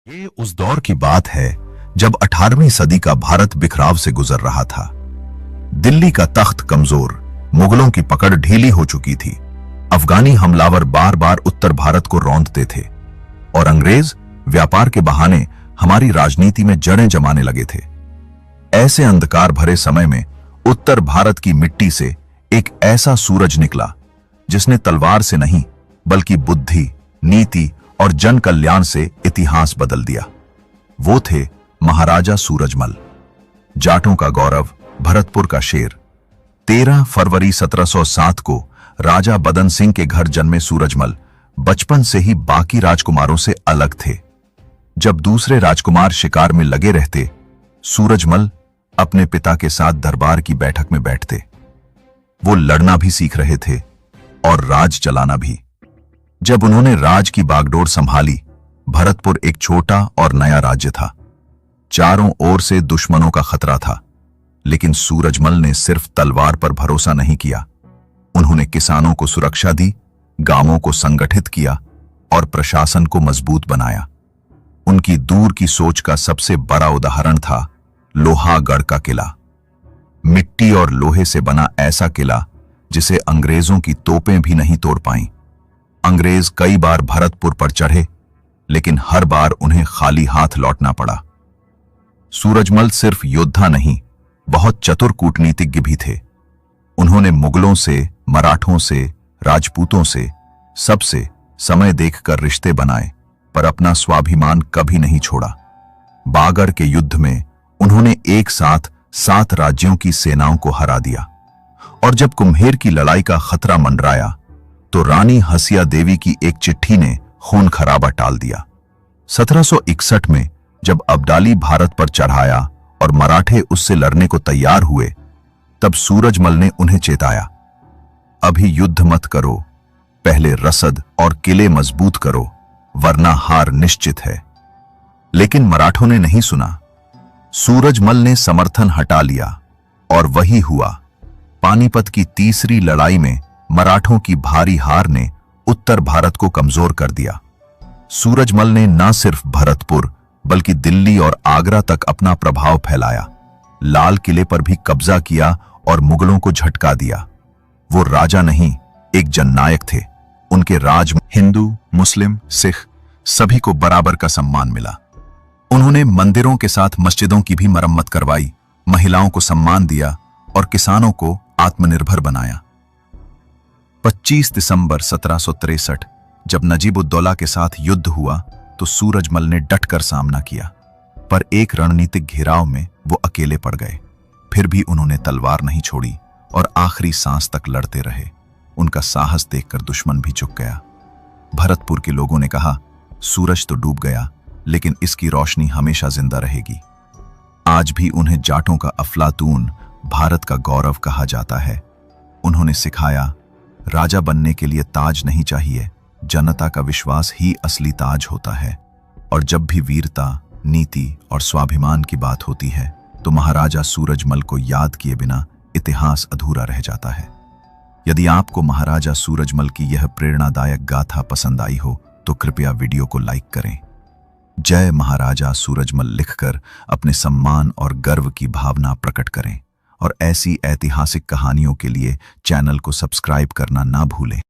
ये उस दौर की बात है जब 18वीं सदी का भारत बिखराव से गुजर रहा था। दिल्ली का तख्त कमजोर, मुगलों की पकड़ ढीली हो चुकी थी। अफगानी हमलावर बार बार उत्तर भारत को रौंदते थे और अंग्रेज व्यापार के बहाने हमारी राजनीति में जड़ें जमाने लगे थे। ऐसे अंधकार भरे समय में उत्तर भारत की मिट्टी से एक ऐसा सूरज निकला जिसने तलवार से नहीं बल्कि बुद्धि, नीति और जन कल्याण से इतिहास बदल दिया। वो थे महाराजा सूरजमल, जाटों का गौरव, भरतपुर का शेर। 13 फरवरी 1707 को राजा बदन सिंह के घर जन्मे सूरजमल बचपन से ही बाकी राजकुमारों से अलग थे। जब दूसरे राजकुमार शिकार में लगे रहते, सूरजमल अपने पिता के साथ दरबार की बैठक में बैठते। वो लड़ना भी सीख रहे थे और राज चलाना भी। जब उन्होंने राज की बागडोर संभाली, भरतपुर एक छोटा और नया राज्य था। चारों ओर से दुश्मनों का खतरा था, लेकिन सूरजमल ने सिर्फ तलवार पर भरोसा नहीं किया। उन्होंने किसानों को सुरक्षा दी, गांवों को संगठित किया और प्रशासन को मजबूत बनाया। उनकी दूर की सोच का सबसे बड़ा उदाहरण था लोहागढ़ का किला। मिट्टी और लोहे से बना ऐसा किला जिसे अंग्रेजों की तोपें भी नहीं तोड़ पाईं। अंग्रेज कई बार भरतपुर पर चढ़े, लेकिन हर बार उन्हें खाली हाथ लौटना पड़ा। सूरजमल सिर्फ योद्धा नहीं, बहुत चतुर कूटनीतिज्ञ भी थे। उन्होंने मुगलों से, मराठों से, राजपूतों से, सबसे समय देखकर रिश्ते बनाए, पर अपना स्वाभिमान कभी नहीं छोड़ा। बागर के युद्ध में उन्होंने एक साथ 7 राज्यों की सेनाओं को हरा दिया, और जब कुम्हेर की लड़ाई का खतरा मंडराया तो रानी हसिया देवी की एक चिट्ठी ने खून खराबा टाल दिया। 1761 में जब अब्दाली भारत पर चढ़ाया और मराठे उससे लड़ने को तैयार हुए, तब सूरजमल ने उन्हें चेताया, अभी युद्ध मत करो, पहले रसद और किले मजबूत करो, वरना हार निश्चित है। लेकिन मराठों ने नहीं सुना। सूरजमल ने समर्थन हटा लिया और वही हुआ। पानीपत की तीसरी लड़ाई में मराठों की भारी हार ने उत्तर भारत को कमजोर कर दिया। सूरजमल ने न सिर्फ भरतपुर बल्कि दिल्ली और आगरा तक अपना प्रभाव फैलाया। लाल किले पर भी कब्जा किया और मुगलों को झटका दिया। वो राजा नहीं, एक जननायक थे। उनके राज में हिंदू, मुस्लिम, सिख सभी को बराबर का सम्मान मिला। उन्होंने मंदिरों के साथ मस्जिदों की भी मरम्मत करवाई, महिलाओं को सम्मान दिया और किसानों को आत्मनिर्भर बनाया। 25 दिसंबर 1763 जब नजीब-उद-दौला के साथ युद्ध हुआ तो सूरजमल ने डटकर सामना किया, पर एक रणनीतिक घेराव में वो अकेले पड़ गए। फिर भी उन्होंने तलवार नहीं छोड़ी और आखिरी सांस तक लड़ते रहे। उनका साहस देखकर दुश्मन भी झुक गया। भरतपुर के लोगों ने कहा, सूरज तो डूब गया, लेकिन इसकी रोशनी हमेशा जिंदा रहेगी। आज भी उन्हें जाटों का अफलातून, भारत का गौरव कहा जाता है। उन्होंने सिखाया, राजा बनने के लिए ताज नहीं चाहिए, जनता का विश्वास ही असली ताज होता है। और जब भी वीरता, नीति और स्वाभिमान की बात होती है तो महाराजा सूरजमल को याद किए बिना इतिहास अधूरा रह जाता है। यदि आपको महाराजा सूरजमल की यह प्रेरणादायक गाथा पसंद आई हो तो कृपया वीडियो को लाइक करें। जय महाराजा सूरजमल लिखकर अपने सम्मान और गर्व की भावना प्रकट करें और ऐसी ऐतिहासिक कहानियों के लिए चैनल को सब्सक्राइब करना ना भूलें।